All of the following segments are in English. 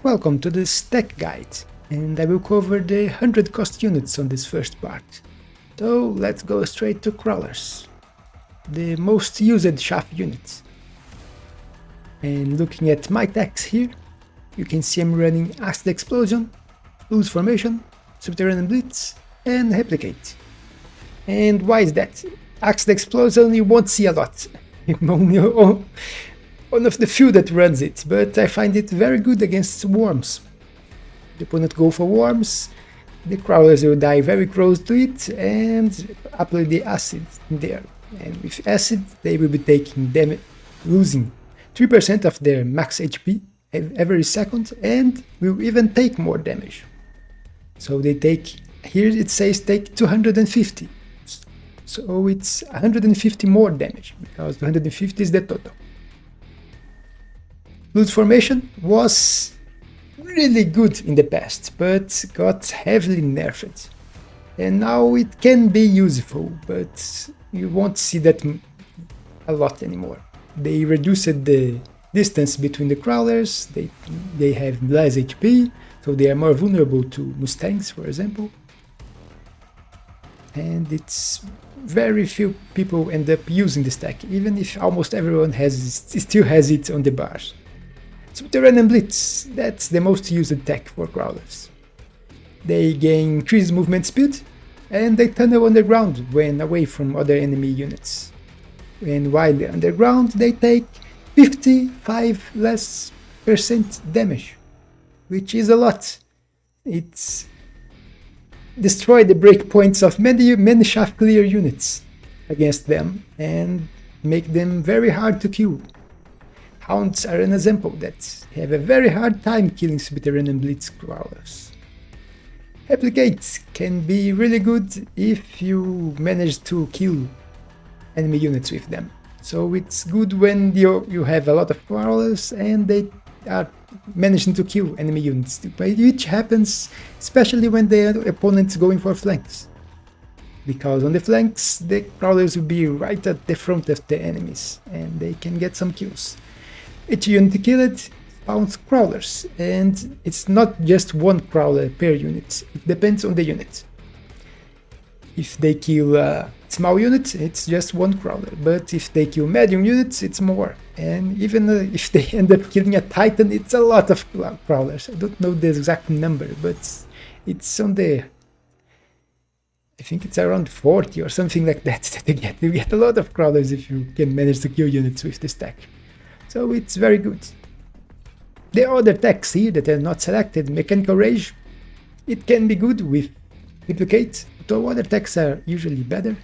Welcome to this tech guide, and I will cover the 100 cost units on this first part. So let's go straight to crawlers, the most used shaft units. And looking at my techs here, you can see I'm running Acid Explosion, Loose Formation, Subterranean Blitz, and Replicate. And why is that? Acid Explosion you won't see a lot. I'm only one of the few that runs it, but I find it very good against worms. The opponent go for worms, the crawlers will die very close to it and apply the acid there. And with acid they will be taking damage, losing 3% of their max HP every second, and will even take more damage. So they take, here it says take 250. So it's 150 more damage, because 250 is the total. Loot formation was really good in the past, but got heavily nerfed. And now it can be useful, but you won't see that a lot anymore. They reduced the distance between the crawlers, they have less HP, so they are more vulnerable to Mustangs, for example. And it's very few people end up using this tech, even if almost everyone still has it on the bars. Subterranean Blitz, that's the most used tech for crawlers. They gain increased movement speed, and they tunnel underground when away from other enemy units. And while they're underground, they take 55 less percent damage, which is a lot. It's destroy the breakpoints of many shaft clear units against them and make them very hard to kill. Hounds are an example that have a very hard time killing Subterranean Blitz crawlers. Replicates can be really good if you manage to kill enemy units with them. So it's good when you have a lot of crawlers and they are managing to kill enemy units, which happens especially when the opponent's going for flanks. Because on the flanks, the crawlers will be right at the front of the enemies and they can get some kills. Each unit killed spawns crawlers, and it's not just one crawler per unit, it depends on the unit. If they kill a small unit, it's just one crawler, but if they kill medium units, it's more. And even if they end up killing a titan, it's a lot of crawlers. I don't know the exact number, but it's on the... I think it's around 40 or something like that that they get. You get a lot of crawlers if you can manage to kill units with this tech. So it's very good. The other techs here that are not selected, Mechanical Rage, it can be good with Replicate, though other techs are usually better.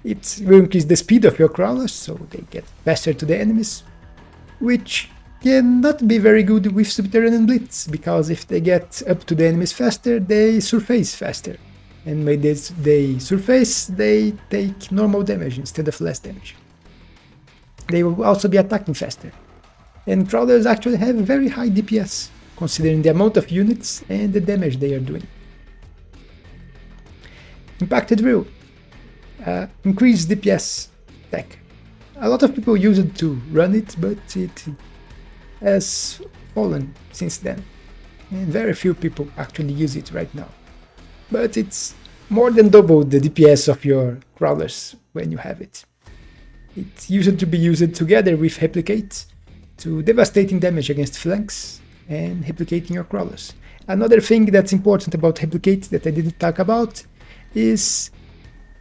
It will increase the speed of your crawlers, so they get faster to the enemies, which cannot be very good with Subterranean Blitz, because if they get up to the enemies faster, they surface faster. And when they surface, they take normal damage instead of less damage. They will also be attacking faster. And crawlers actually have very high DPS, considering the amount of units and the damage they are doing. Impacted Drill, increased DPS tech. A lot of people use it to run it, but it has fallen since then. And very few people actually use it right now. But it's more than double the DPS of your crawlers when you have it. It used to be used together with Replicate to devastating damage against flanks and replicating your crawlers. Another thing that's important about Replicate that I didn't talk about is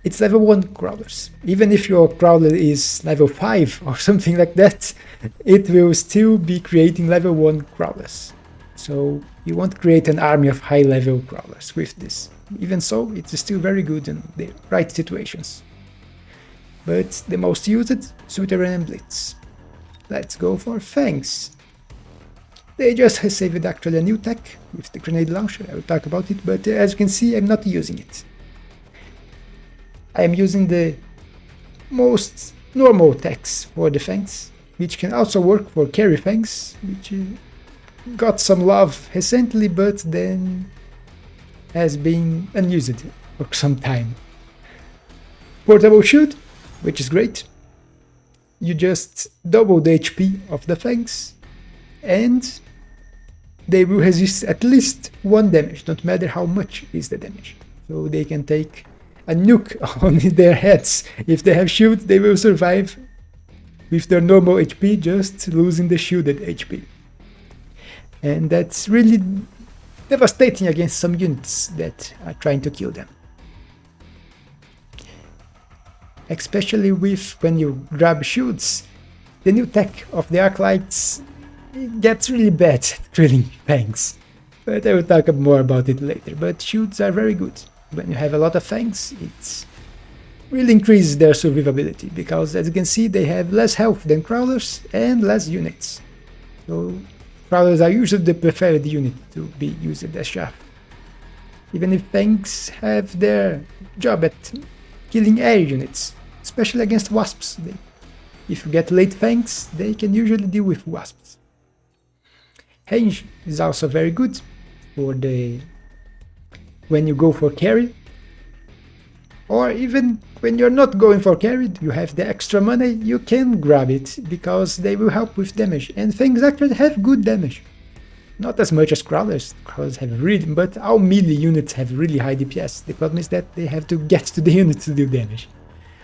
it's level 1 crawlers. Even if your crawler is level 5 or something like that, it will still be creating level 1 crawlers. So you won't create an army of high level crawlers with this. Even so, it's still very good in the right situations. But the most used, Subterranean Blitz. Let's go for Fangs. They just received actually a new tech with the grenade launcher, I will talk about it, but as you can see I'm not using it. I am using the most normal techs for the Fangs, which can also work for carry Fangs, which got some love recently but then has been unused for some time. Portable Shield, which is great. You just double the HP of the Fangs and they will resist at least 1 damage, don't matter how much is the damage. So they can take a nuke on their heads. If they have shield, they will survive with their normal HP, just losing the shielded HP. And that's really devastating against some units that are trying to kill them. Especially with when you grab shields, the new tech of the Arclights gets really bad at killing Fangs. But I will talk more about it later. But shields are very good. When you have a lot of Fangs, it really increases their survivability, because as you can see, they have less health than crawlers and less units. So crawlers are usually the preferred unit to be used as chaff. Even if Fangs have their job at killing air units, especially against wasps. If you get late Fangs, they can usually deal with wasps. Range is also very good for when you go for carry, or even when you're not going for carry, you have the extra money, you can grab it, because they will help with damage, and Fangs actually have good damage. Not as much as crawlers have really, but all melee units have really high DPS. The problem is that they have to get to the unit to do damage.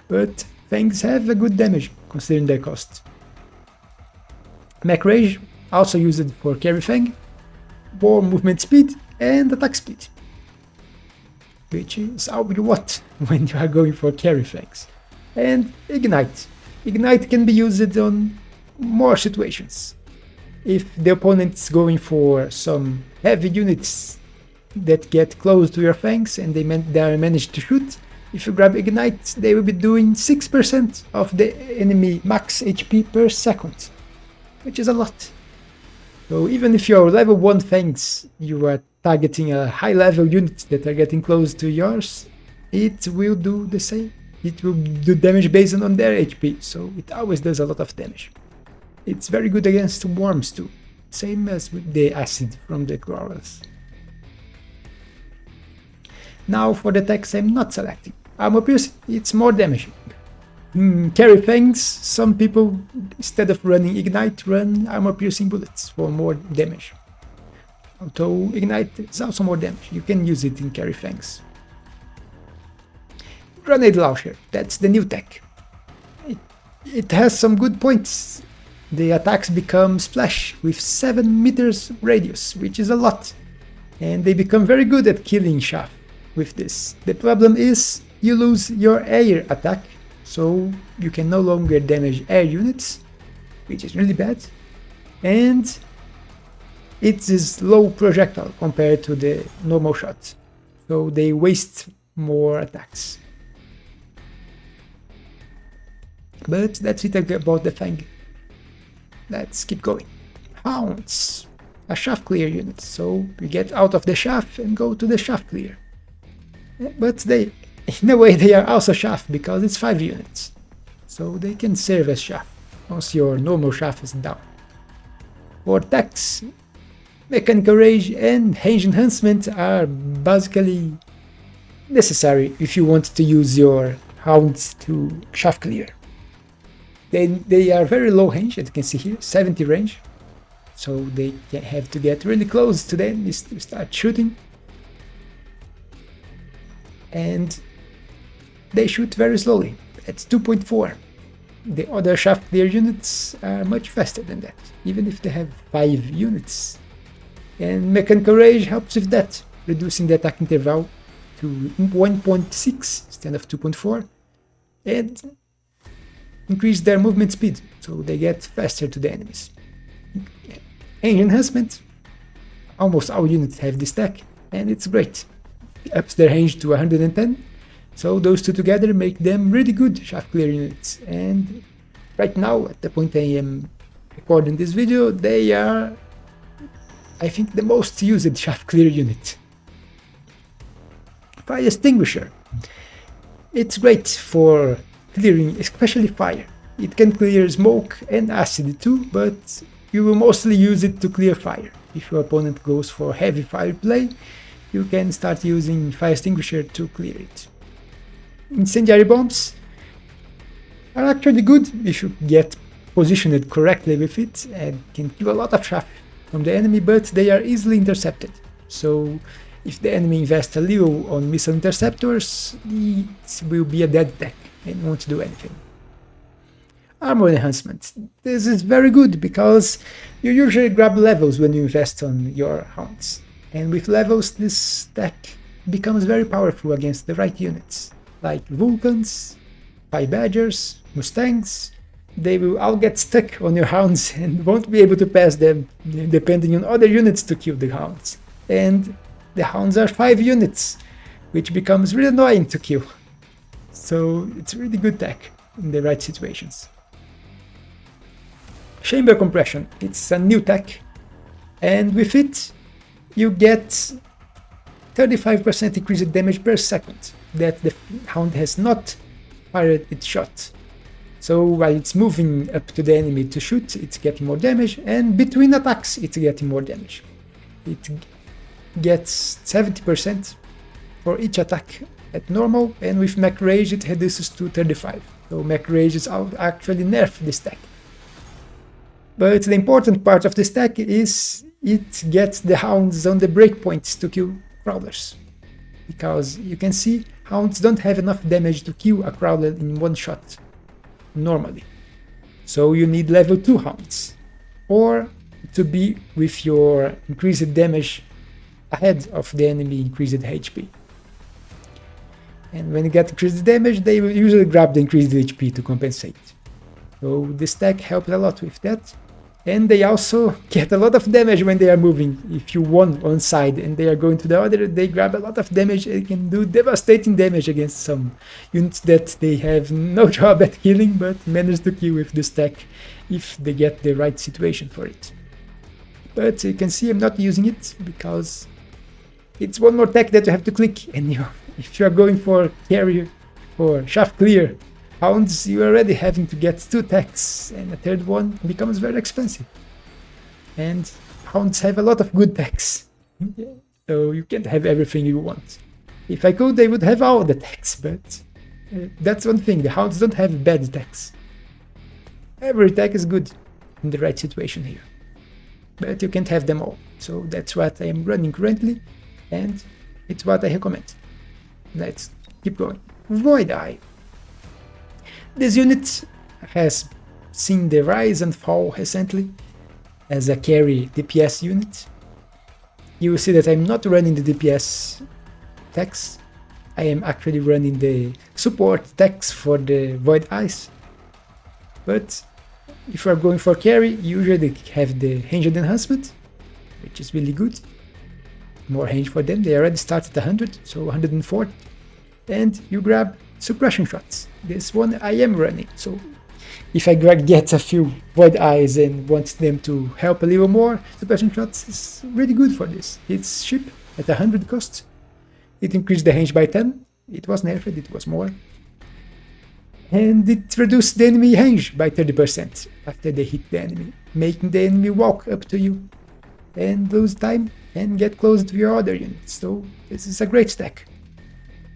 But Fangs have a good damage, considering their cost. Mech Rage, also used for carry Fang, more movement speed and attack speed, which is all you want when you are going for carry Fangs. And Ignite. Ignite can be used on more situations. If the opponent's going for some heavy units that get close to your Fangs and they are managed to shoot, if you grab Ignite, they will be doing 6% of the enemy max HP per second, which is a lot. So even if you're level 1 Fangs, you are targeting a high level unit that are getting close to yours, it will do the same. It will do damage based on their HP, so it always does a lot of damage. It's very good against worms too, same as with the acid from the crawlers. Now for the attacks I'm not selecting. Armor Pierce, it's more damage. Carry Fangs, some people, instead of running Ignite, run Armor Piercing bullets for more damage. Although Ignite is also more damage, you can use it in carry Fangs. Grenade Launcher, that's the new tech. It has some good points. The attacks become splash with 7 meters radius, which is a lot, and they become very good at killing chaff with this. The problem is you lose your air attack, so you can no longer damage air units, which is really bad, and it is low projectile compared to the normal shots, so they waste more attacks. But that's it about the Fang. Let's keep going. Hounds, a shaft clear unit, so we get out of the shaft and go to the shaft clear. But in a way they are also shaft, because it's 5 units, so they can serve as shaft once your normal shaft is down. For attacks, Mechanical Rage and Range Enhancement are basically necessary if you want to use your Hounds to shaft clear. They are very low range, as you can see here, 70 range, so they have to get really close to the enemies to start shooting, and they shoot very slowly, at 2.4. The other shaft clear units are much faster than that, even if they have 5 units, and Mechanical Rage helps with that, reducing the attack interval to 1.6 instead of 2.4, and increase their movement speed, so they get faster to the enemies. Range Enhancement, almost all units have this tech, and it's great. It ups their range to 110, so those two together make them really good shaft clear units, and right now, at the point I am recording this video, they are, I think, the most used shaft clear unit. Fire Extinguisher. It's great for clearing, especially fire. It can clear smoke and acid too, but you will mostly use it to clear fire. If your opponent goes for heavy fire play, you can start using Fire Extinguisher to clear it. Incendiary Bombs are actually good if you get positioned correctly with it, and can kill a lot of chaff from the enemy, but they are easily intercepted. So if the enemy invests a little on missile interceptors, it will be a dead attack and won't do anything. Armor enhancement. This is very good because you usually grab levels when you invest on your Hounds. And with levels, this tech becomes very powerful against the right units, like Vulcans, Pie Badgers, Mustangs. They will all get stuck on your Hounds and won't be able to pass them, depending on other units to kill the Hounds. And the Hounds are 5 units, which becomes really annoying to kill. So it's really good tech in the right situations. Chamber compression, it's a new tech, and with it you get 35% increased damage per second that the Hound has not fired its shot. So while it's moving up to the enemy to shoot, it's getting more damage, and between attacks it's getting more damage. It gets 70% for each attack at normal, and with Mech Rage it reduces to 35. So Mech Rage is actually nerf this tech. But the important part of this tech is it gets the Hounds on the breakpoints to kill crawlers. Because you can see Hounds don't have enough damage to kill a crawler in one shot, normally. So you need level 2 Hounds, or to be with your increased damage ahead of the enemy increased HP. And when you get increased damage, they will usually grab the increased HP to compensate. So this tech helps a lot with that. And they also get a lot of damage when they are moving. If you won one side and they are going to the other, they grab a lot of damage and can do devastating damage against some units that they have no job at killing, but manage to kill with this tech if they get the right situation for it. But you can see I'm not using it because it's one more tech that you have to click, and if you are going for carry or shaft clear Hounds, you are already having to get 2 techs, and a third one becomes very expensive. And Hounds have a lot of good techs, so you can't have everything you want. If I could, I would have all the techs, but that's one thing, the Hounds don't have bad techs. Every tech is good in the right situation here, but you can't have them all. So that's what I am running currently, and it's what I recommend. Let's keep going. Void Eye. This unit has seen the rise and fall recently as a carry DPS unit. You will see that I'm not running the DPS techs. I am actually running the support techs for the Void Eyes. But if you are going for carry, you usually have the ranged enhancement, which is really good. More range for them, they already start at 100, so 140. And you grab suppression shots. This one I am running, so if I get a few Void Eyes and want them to help a little more, suppression shots is really good for this. It's cheap at 100 cost. It increased the range by 10. It was nerfed, it was more. And it reduced the enemy range by 30% after they hit the enemy, making the enemy walk up to you and lose time and get close to your other units. So this is a great stack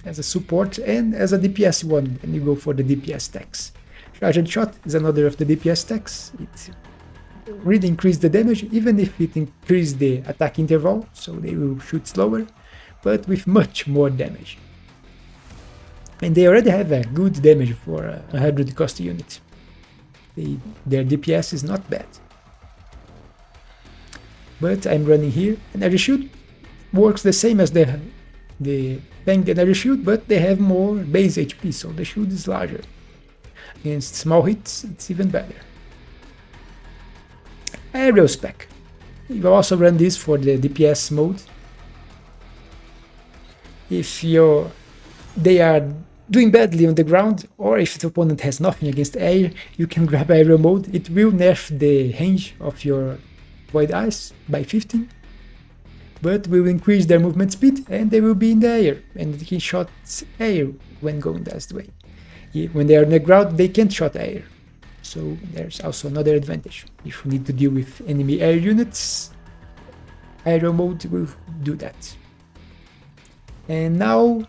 as a support and as a DPS one when you go for the DPS techs. Charged Shot is another of the DPS techs. It really increased the damage, even if it increased the attack interval, so they will shoot slower, but with much more damage. And they already have a good damage for a 100 cost unit. Their DPS is not bad. But I'm running here. Energy Shield works the same as the Fang Energy Shield, but they have more base HP, so the shield is larger. Against small hits, it's even better. Aerial Spec. You will also run this for the DPS mode. If they are doing badly on the ground, or if the opponent has nothing against air, you can grab aerial mode. It will nerf the range of your Void Eyes by 15, but will increase their movement speed and they will be in the air, and they can shot air when going that way. When they are on the ground, they can't shot air, so there's also another advantage. If you need to deal with enemy air units, aerial mode will do that. And now,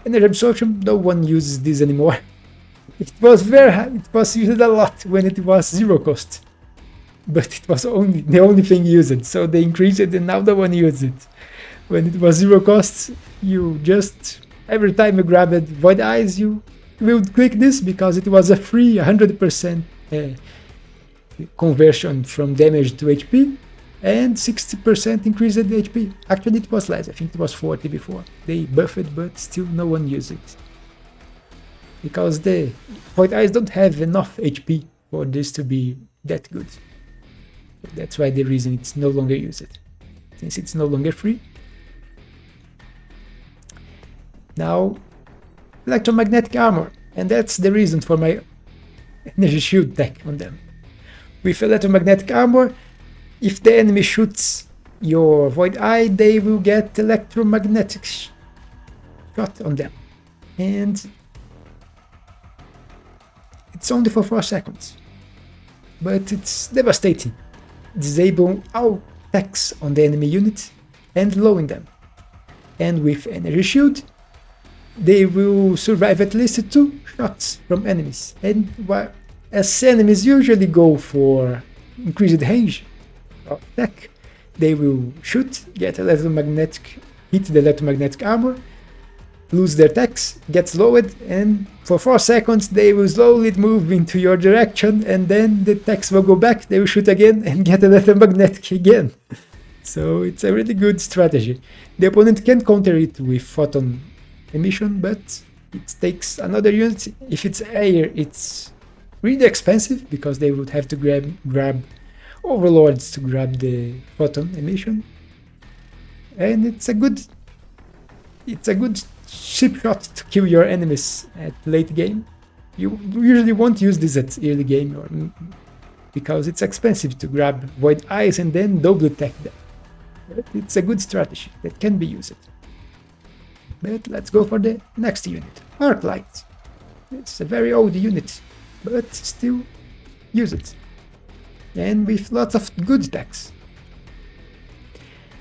energy absorption, no one uses this anymore. It was very high, it was used a lot when it was 0 cost. but it was only the only thing used, so they increased it and now no one used it. When it was 0 cost, you just, every time you grabbed Void Eyes, you would click this because it was a free 100% conversion from damage to HP and 60% increased the HP. Actually it was less, I think it was 40 before. They buffed it, but still no one used it. Because the Void Eyes don't have enough HP for this to be that good. That's why the reason it's no longer used, since it's no longer free. Now, electromagnetic armor, and that's the reason for my energy shield tech on them. With electromagnetic armor, if the enemy shoots your Void Eye, they will get electromagnetic shot on them. And it's only for 4 seconds. But it's devastating. Disable all attacks on the enemy unit and lowering them. And with energy shield, they will survive at least 2 shots from enemies. And as enemies usually go for increased range of attack, they will shoot, get electromagnetic, hit the electromagnetic armor, lose their attacks, get lowered, and for 4 seconds they will slowly move into your direction, and then the attacks will go back, they will shoot again and get electromagnetic again. So it's a really good strategy. The opponent can counter it with photon emission, but it takes another unit. If it's air, it's really expensive because they would have to grab overlords to grab the photon emission, and it's a good cheap shot to kill your enemies at late game. You usually won't use this at early game because it's expensive to grab Void Eyes and then double attack them. But it's a good strategy that can be used. But let's go for the next unit, Arclight. It's a very old unit, but still use it. And with lots of good attacks.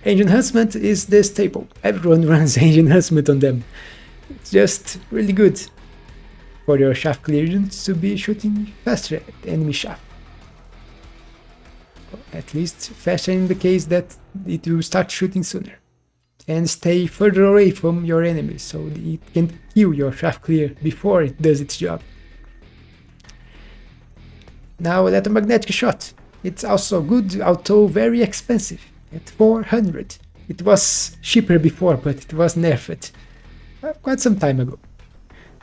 Range enhancement is the staple. Everyone runs range enhancement on them. It's just really good for your shaft clear units to be shooting faster at the enemy shaft. At least faster in the case that it will start shooting sooner. And stay further away from your enemies so it can kill your shaft clear before it does its job. Now electromagnetic shot. It's also good, although very expensive. At 400. It was cheaper before, but it was nerfed quite some time ago.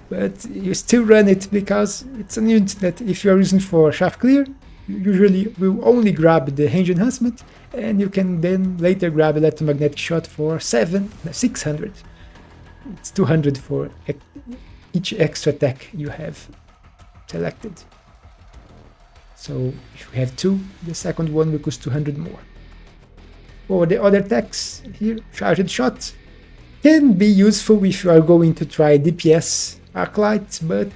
But you still run it because it's a unit that if you are using for shaft clear, you usually will only grab the range enhancement, and you can then later grab electromagnetic shot for 600. It's 200 for each extra attack you have selected. So if you have 2, the second one will cost 200 more. For the other attacks here, charged shot can be useful if you are going to try DPS Arclight, but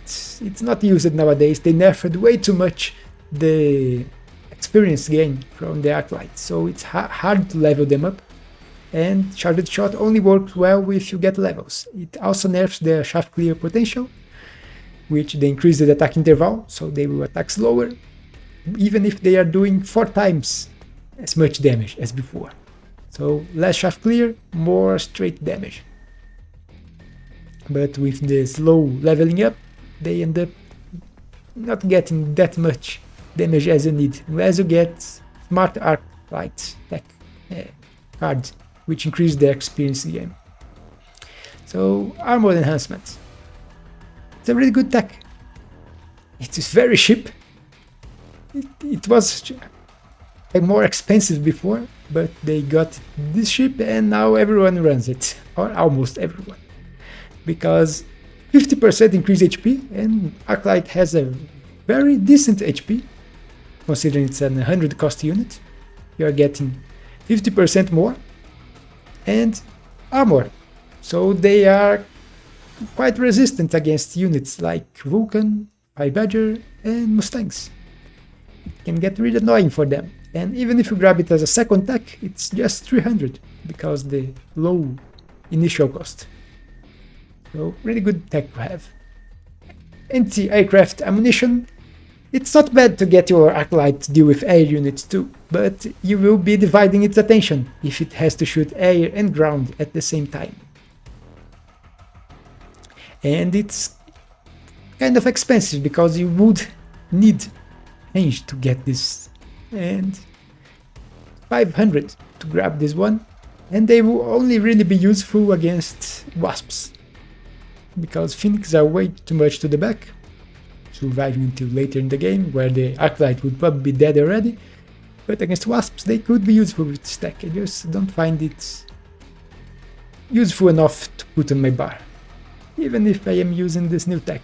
it's not used nowadays. They nerfed way too much the experience gain from the Arclight, so it's hard to level them up, and charged shot only works well if you get levels. It also nerfs the shaft clear potential, which they increase the attack interval, so they will attack slower, even if they are doing 4 times as much damage as before. So less shaft clear, more straight damage. But with the slow leveling up, they end up not getting that much damage as you need, unless you get smart Arclight tech cards, which increase the experience game. So armor enhancement. It's a really good tech. It is very cheap. It was more expensive before, but they got this ship and now everyone runs it, or almost everyone, because 50% increased HP, and Arclight has a very decent HP, considering it's an 100 cost unit. You are getting 50% more, and armor, so they are quite resistant against units like Vulcan, Fire Badger, and Mustangs. It can get really annoying for them. And even if you grab it as a second attack, it's just 300 because the low initial cost. So really good tech to have. Anti-aircraft ammunition. It's not bad to get your Arclight to deal with air units too, but you will be dividing its attention if it has to shoot air and ground at the same time. And it's kind of expensive because you would need range to get this, and 500 to grab this one, and they will only really be useful against wasps, because Phoenix are way too much to the back, surviving until later in the game, where the Arclight would probably be dead already. But against wasps they could be useful with this tech. I just don't find it useful enough to put on my bar. Even if I am using this new tech,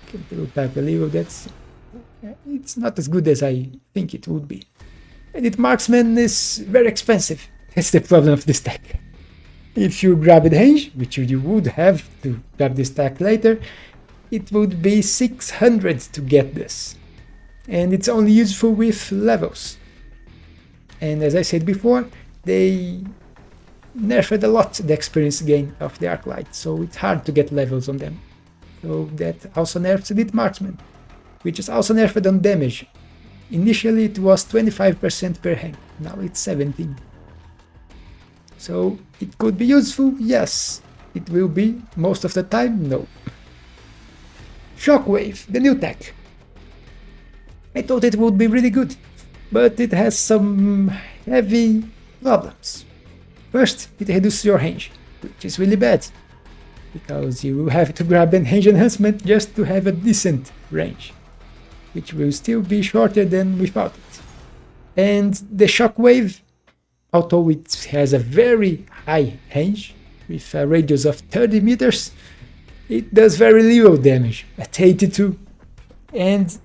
it's not as good as I think it would be. And it Marksman is very expensive. That's the problem of this tech. If you grab it range, which you would have to grab this tech later, it would be 600 to get this. And it's only useful with levels. And as I said before, they nerfed a lot the experience gain of the Arclight, so it's hard to get levels on them. So that also nerfs the Marksman, which is also nerfed on damage. Initially it was 25% per hang, now it's 17%. So it could be useful, yes. It will be most of the time, no. Shockwave, the new tech. I thought it would be really good, but it has some heavy problems. First, it reduces your range, which is really bad, because you will have to grab a range enhancement just to have a decent range, which will still be shorter than without it. And the Shockwave, although it has a very high range, with a radius of 30 meters, it does very little damage at 82, and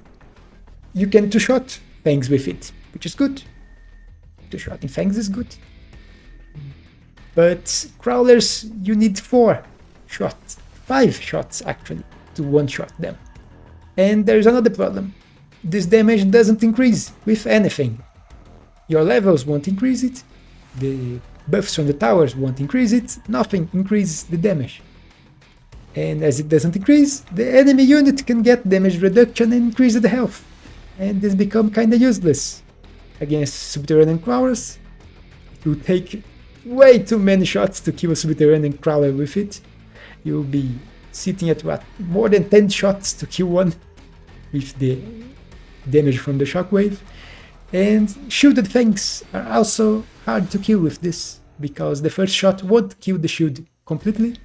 you can two-shot Fangs with it, which is good. Two-shotting Fangs is good. But crawlers, you need 4 shots, 5 shots actually, to one-shot them. And there's another problem. This damage doesn't increase with anything. Your levels won't increase it, the buffs from the towers won't increase it, nothing increases the damage. And as it doesn't increase, the enemy unit can get damage reduction and increase the health. And this become kinda useless. Against subterranean crawlers, it will take way too many shots to kill a subterranean crawler with it. You'll be sitting at what, more than 10 shots to kill one with the damage from the shockwave. And shielded Fangs are also hard to kill with this, because the first shot won't kill the shield completely,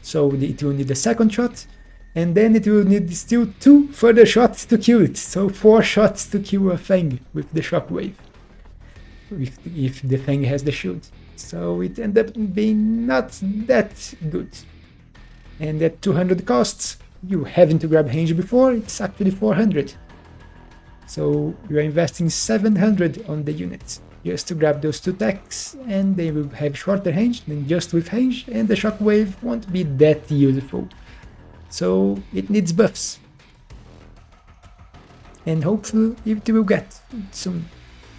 so it will need a second shot, and then it will need still 2 further shots to kill it, so 4 shots to kill a Fang with the shockwave, if the Fang has the shield. So it ends up being not that good. And at 200 costs, you having to grab range before, it's actually 400. So you are investing 700 on the units just to grab those 2 techs, and they will have shorter range than just with range, and the shockwave won't be that useful. So it needs buffs. And hopefully it will get soon,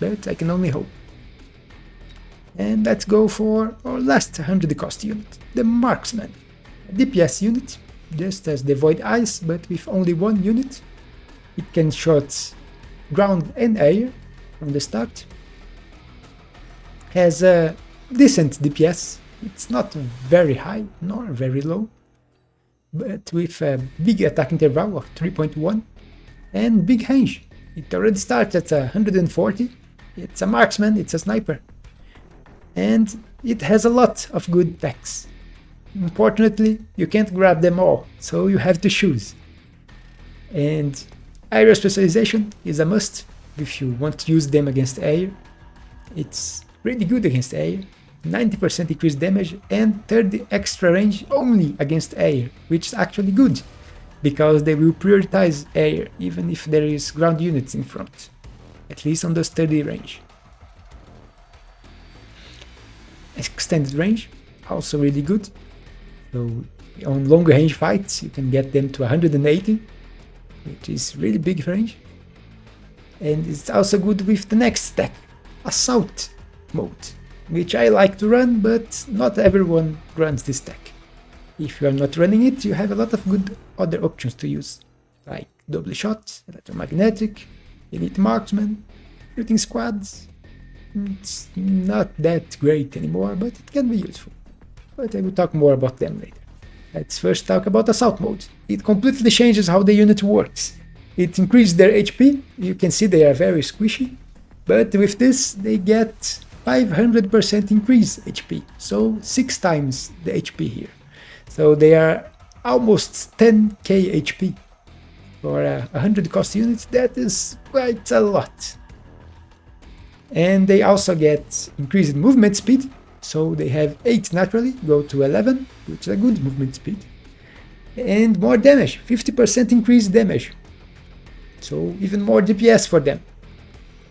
but I can only hope. And let's go for our last 100 cost unit, the Marksman. A DPS unit, just as the Void Eyes, but with only 1 unit. It can shot ground and air from the start. Has a decent DPS, it's not very high nor very low, but with a big attack interval of 3.1 and big range. It already starts at 140, it's a marksman, it's a sniper, and it has a lot of good techs. Unfortunately, you can't grab them all, so you have to choose. And aerial specialization is a must if you want to use them against air. It's really good against air, 90% increased damage and 30 extra range only against air, which is actually good, because they will prioritize air even if there is ground units in front, at least on those 30 range. Extended range, also really good, so on longer range fights you can get them to 180, which is really big range. And it's also good with the next tech, Assault mode, which I like to run, but not everyone runs this tech. If you are not running it, you have a lot of good other options to use, like double shot, electromagnetic, Elite Marksman, Shooting Squads. It's not that great anymore, but it can be useful. But I will talk more about them later. Let's first talk about Assault Mode. It completely changes how the unit works. It increases their HP, you can see they are very squishy, but with this they get 500% increase HP, so 6 times the HP here. So they are almost 10k HP. For a 100 cost unit, that is quite a lot. And they also get increased movement speed, so they have 8 naturally, go to 11, which is a good movement speed. And more damage, 50% increased damage, so even more DPS for them.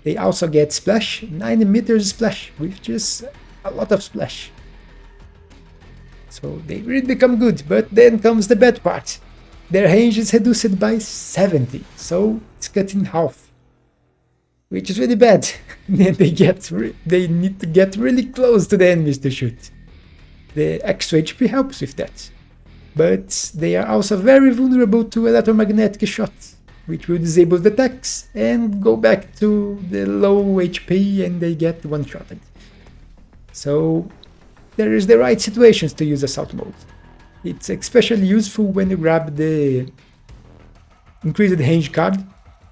They also get splash, 90 meters splash, which is a lot of splash. So they really become good, but then comes the bad part. Their range is reduced by 70, so it's cut in half, which is really bad. Then they need to get really close to the enemies to shoot. The extra HP helps with that, but they are also very vulnerable to electromagnetic shots, which will disable the attacks and go back to the low HP and they get one-shotted. So there is the right situations to use Assault Mode. It's especially useful when you grab the increased range card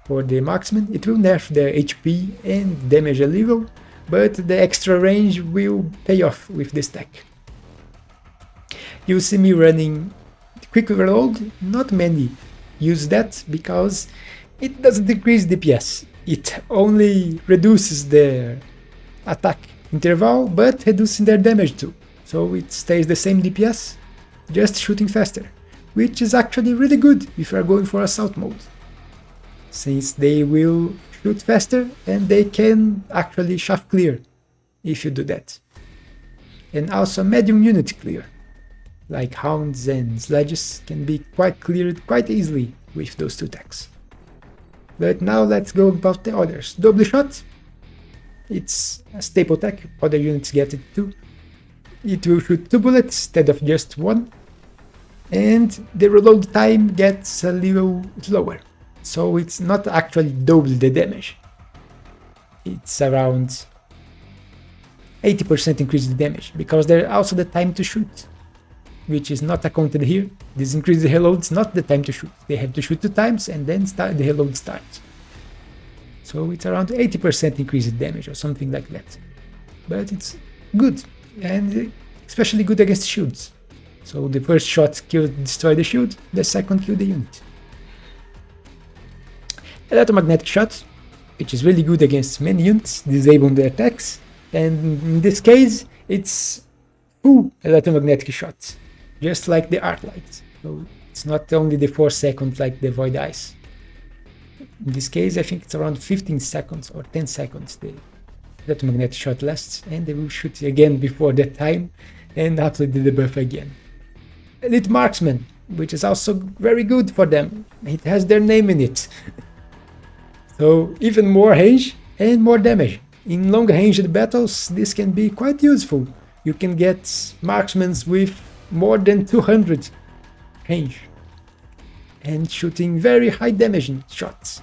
for the Marksman. It will nerf their HP and damage a little, but the extra range will pay off with this tech. You see me running Quick Reload. Not many use that because it doesn't decrease DPS. It only reduces their attack interval, but reducing their damage too. So it stays the same DPS, just shooting faster, which is actually really good if you are going for Assault Mode, since they will shoot faster and they can actually shaft clear if you do that. And also medium unit clear, like Hounds and Sledges, can be quite cleared quite easily with those two techs. But now let's go about the others. Double shot, it's a staple tech, other units get it too. It will shoot 2 bullets instead of just 1, and the reload time gets a little slower, so it's not actually double the damage. It's around 80% increase the damage, because there's also the time to shoot, which is not accounted here. This increased reload is not the time to shoot. They have to shoot 2 times and then the reload starts. So it's around 80% increased damage or something like that. But it's good, and especially good against shields. So the first shot destroy the shield, the second kill the unit. Electromagnetic shot, which is really good against many units, disabling the attacks, and in this case it's full electromagnetic shots, just like the Arclight. So it's not only the 4 seconds like the Void Ice. In this case I think it's around 15 seconds or 10 seconds the electromagnetic shot lasts, and they will shoot again before that time and apply the debuff again. Elite Marksman, which is also very good for them. It has their name in it. So even more range and more damage. In long ranged battles this can be quite useful. You can get marksmen with more than 200 range and shooting very high damaging shots.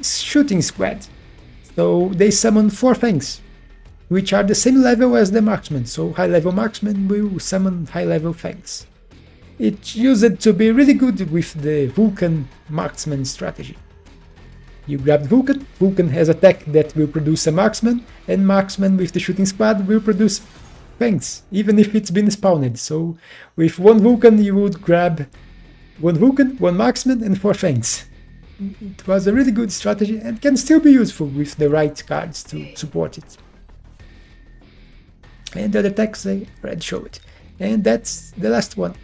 Shooting Squad. So they summon 4 Fangs, which are the same level as the Marksman, so high level Marksman will summon high level Fangs. It's used to be really good with the Vulcan Marksman strategy. You grab Vulcan, Vulcan has a tech that will produce a Marksman, and Marksman with the Shooting Squad will produce Fangs, even if it's been spawned. So with 1 Vulcan you would grab 1 Vulcan, 1 Marksman and 4 Fangs. It was a really good strategy and can still be useful with the right cards to support it. And the other techs I already showed it. And that's the last one.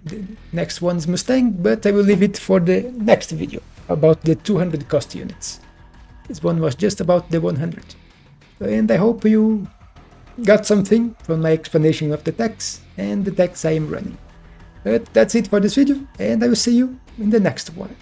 The next one is Mustang, but I will leave it for the next video about the 200 cost units. This one was just about the 100. And I hope you got something from my explanation of the techs and the techs I am running. But that's it for this video, and I will see you in the next one.